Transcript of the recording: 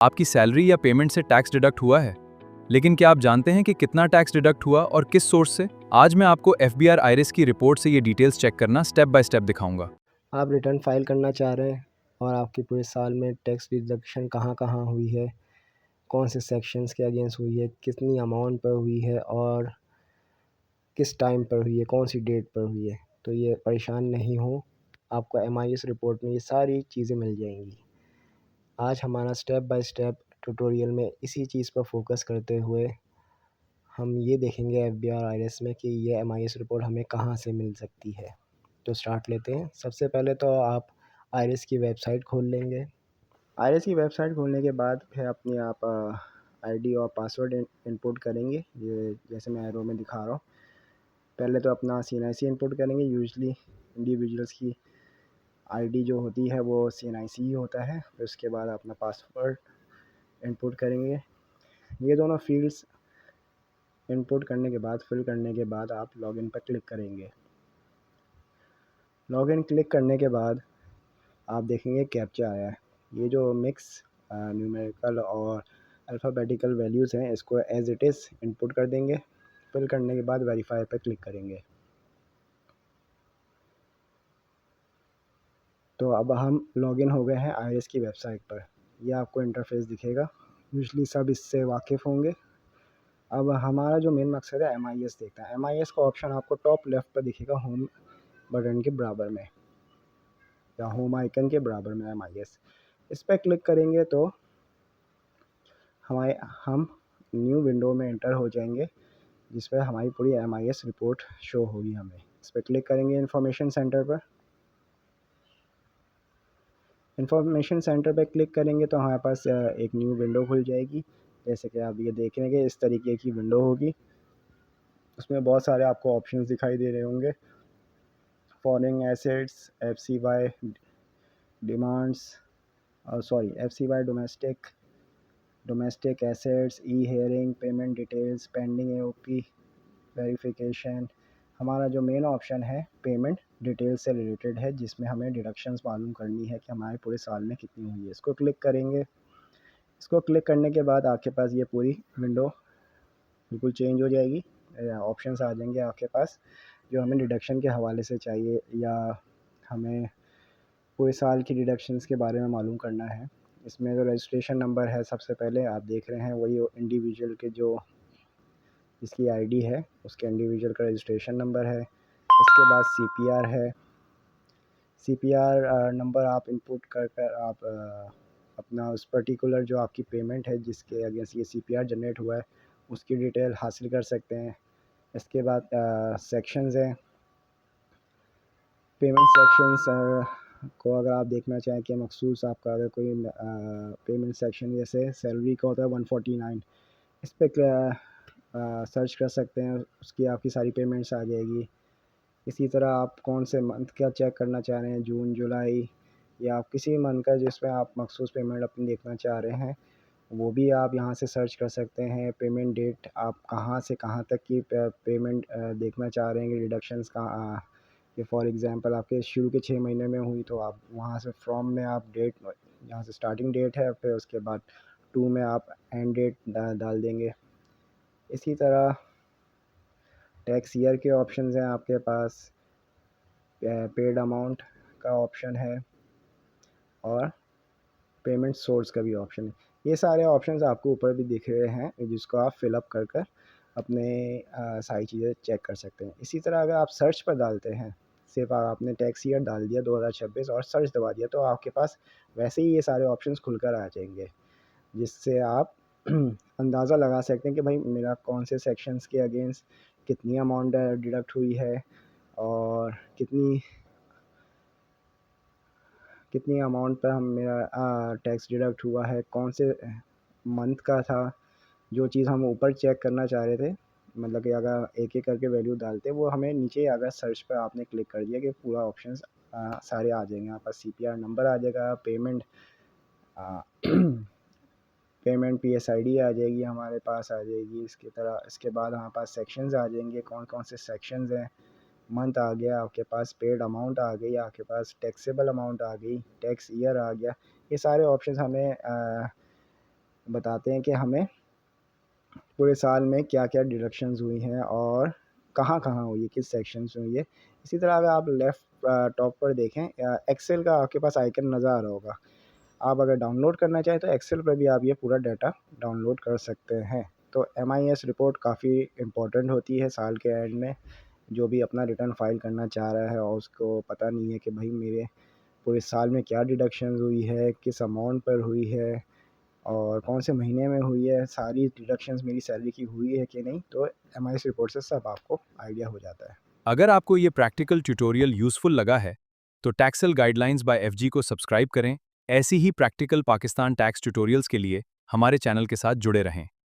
आपकी सैलरी या पेमेंट से टैक्स डिडक्ट हुआ है, लेकिन क्या आप जानते हैं कि कितना टैक्स डिडक्ट हुआ और किस सोर्स से? आज मैं आपको एफबीआर आईआरएस की रिपोर्ट से ये डिटेल्स चेक करना स्टेप बाय स्टेप दिखाऊंगा। आप रिटर्न फाइल करना चाह रहे हैं और आपके पूरे साल में टैक्स डिडक्शन कहाँ कहाँ हुई है, कौन से सेक्शंस के अगेंस्ट हुई है, कितनी अमाउंट पर हुई है और किस टाइम पर हुई है, कौन सी डेट पर हुई है। तो ये परेशान नहीं हो, आपको एमआईएस रिपोर्ट में ये सारी चीज़ें मिल जाएंगी। आज हमारा स्टेप बाय स्टेप ट्यूटोरियल में इसी चीज़ पर फोकस करते हुए हम ये देखेंगे एफबीआर आईआरएस में कि ये एमआईएस रिपोर्ट हमें कहाँ से मिल सकती है। तो स्टार्ट लेते हैं। सबसे पहले तो आप आईआरएस की वेबसाइट खोल लेंगे। आईआरएस की वेबसाइट खोलने के बाद फिर अपनी आप आईडी और पासवर्ड इनपुट करेंगे, ये जैसे मैं एरो में दिखा रहा हूँ। पहले तो अपना CNIC इनपुट करेंगे। यूजली इंडिविजुअल्स की आईडी जो होती है वो CNIC ही होता है। फिर उसके बाद अपना पासवर्ड इनपुट करेंगे। ये दोनों फील्ड्स इनपुट करने के बाद फिल करने के बाद आप लॉगिन पर क्लिक करेंगे। लॉगिन क्लिक करने के बाद आप देखेंगे कैप्चा आया है। ये जो मिक्स न्यूमेरिकल और अल्फ़ाबेटिकल वैल्यूज़ हैं, इसको एज़ इट इज़ इनपुट कर देंगे। फिल करने के बाद वेरीफाई पर क्लिक करेंगे। तो अब हम लॉगिन हो गए हैं आईआरएस की वेबसाइट पर। यह आपको इंटरफेस दिखेगा। यूजली सब इससे वाकिफ़ होंगे। अब हमारा जो मेन मकसद है एमआईएस देखना है। एमआईएस का ऑप्शन आपको टॉप लेफ़्ट पर दिखेगा, होम बटन के बराबर में या होम आइकन के बराबर में एमआईएस। इस पर क्लिक करेंगे तो हम न्यू विंडो में एंटर हो जाएंगे, जिस पर हमारी पूरी एमआईएस रिपोर्ट शो होगी हमें। इस पर क्लिक करेंगे इन्फॉर्मेशन सेंटर पर। इन्फॉर्मेशन सेंटर पर क्लिक करेंगे तो हमारे पास एक न्यू विंडो खुल जाएगी। जैसे कि आप ये देखेंगे, इस तरीके की विंडो होगी। उसमें बहुत सारे आपको ऑप्शंस दिखाई दे रहे होंगे। Foreign assets, FCY demands, sorry FCY domestic assets, e hearing, payment details, pending AOP verification. हमारा जो मेन ऑप्शन है पेमेंट डिटेल्स से रिलेटेड है, जिसमें हमें डिडक्शंस मालूम करनी है कि हमारे पूरे साल में कितनी हुई है। इसको क्लिक करेंगे। इसको क्लिक करने के बाद आपके पास ये पूरी विंडो बिल्कुल चेंज हो जाएगी। ऑप्शंस आ जाएंगे आपके पास जो हमें डिडक्शन के हवाले से चाहिए या हमें पूरे साल की डिडक्शंस के बारे में मालूम करना है। इसमें जो रजिस्ट्रेशन नंबर है, सबसे पहले आप देख रहे हैं वही इंडिविजुअल के जो जिसकी आईडी है उसके इंडिविजुअल का रजिस्ट्रेशन नंबर है। इसके बाद CPR है। CPR नंबर आप इनपुट कर कर आप अपना उस पर्टिकुलर जो आपकी पेमेंट है जिसके अगेंस्ट ये CPR जनरेट हुआ है उसकी डिटेल हासिल कर सकते हैं। इसके बाद सेक्शंस हैं। पेमेंट सेक्शंस को अगर आप देखना चाहें कि मखसूस आपका अगर कोई पेमेंट सेक्शन जैसे सैलरी का होता है 149, इस पर सर्च कर सकते हैं, उसकी आपकी सारी पेमेंट्स आ जाएगी। इसी तरह आप कौन से मंथ का चेक करना चाह रहे हैं, जून, जुलाई या आप किसी मंथ का जिसमें आप मखसूस पेमेंट अपनी देखना चाह रहे हैं, वो भी आप यहाँ से सर्च कर सकते हैं। पेमेंट डेट आप कहाँ से कहाँ तक की पेमेंट देखना चाह रहे हैं कि डिडक्शंस का कि फॉर एग्ज़ाम्पल आपके शुरू के 6 महीने में हुई तो आप वहाँ से फ्रॉम में आप डेट जहाँ से स्टार्टिंग डेट है फिर उसके बाद टू में आप एंड डेट डाल देंगे। इसी तरह टैक्स ईयर के ऑप्शंस हैं आपके पास, पेड अमाउंट का ऑप्शन है और पेमेंट सोर्स का भी ऑप्शन है। ये सारे ऑप्शंस आपको ऊपर भी दिख रहे हैं जिसको आप फिलअप कर कर अपने सारी चीज़ें चेक कर सकते हैं। इसी तरह अगर आप सर्च पर डालते हैं, सिर्फ आपने टैक्स ईयर डाल दिया 2026 और सर्च दबा दिया तो आपके पास वैसे ही ये सारे ऑप्शंस खुलकर आ जाएंगे, जिससे आप अंदाज़ा लगा सकते हैं कि भाई मेरा कौन से सेक्शंस के अगेंस्ट कितनी अमाउंट डिडक्ट हुई है और कितनी कितनी अमाउंट पर हम मेरा टैक्स डिडक्ट हुआ है, कौन से मंथ का था। जो चीज़ हम ऊपर चेक करना चाह रहे थे, मतलब कि अगर एक एक करके वैल्यू डालते वो हमें नीचे अगर सर्च पर आपने क्लिक कर दिया कि पूरा ऑप्शंस सारे आ जाएंगे। यहाँ पर CPR नंबर आ जाएगा, पेमेंट पेमेंट PSID आ जाएगी, हमारे पास आ जाएगी। इसके बाद हमारे पास सेक्शंस आ जाएंगे, कौन कौन से सेक्शंस हैं। मंथ आ गया आपके पास, पेड अमाउंट आ गई आपके पास, टैक्सेबल अमाउंट आ गई, टैक्स ईयर आ गया। ये सारे ऑप्शंस हमें बताते हैं कि हमें पूरे साल में क्या-क्या डिडक्शंस हुई हैं और कहाँ-कहाँ हुई है, किस सेक्शन से हुई है। इसी तरह अगर आप लेफ़्ट टॉप पर देखें एक्सेल का आपके पास आइकन नज़र आ रहा होगा। आप अगर डाउनलोड करना चाहें तो एक्सेल पर भी आप ये पूरा डाटा डाउनलोड कर सकते हैं। तो एमआईएस रिपोर्ट काफ़ी इम्पोर्टेंट होती है साल के एंड में। जो भी अपना रिटर्न फाइल करना चाह रहा है और उसको पता नहीं है कि भाई मेरे पूरे साल में क्या डिडक्शंस हुई है, किस अमाउंट पर हुई है और कौन से महीने में हुई है, सारी डिडक्शंस मेरी सैलरी की हुई है कि नहीं, तो एमआईएस रिपोर्ट से सब आपको आइडिया हो जाता है। अगर आपको ये प्रैक्टिकल ट्यूटोरियल यूज़फुल लगा है, तो टैक्सल गाइडलाइंस बाय एफजी को सब्सक्राइब करें। ऐसी ही प्रैक्टिकल पाकिस्तान टैक्स ट्यूटोरियल्स के लिए हमारे चैनल के साथ जुड़े रहें।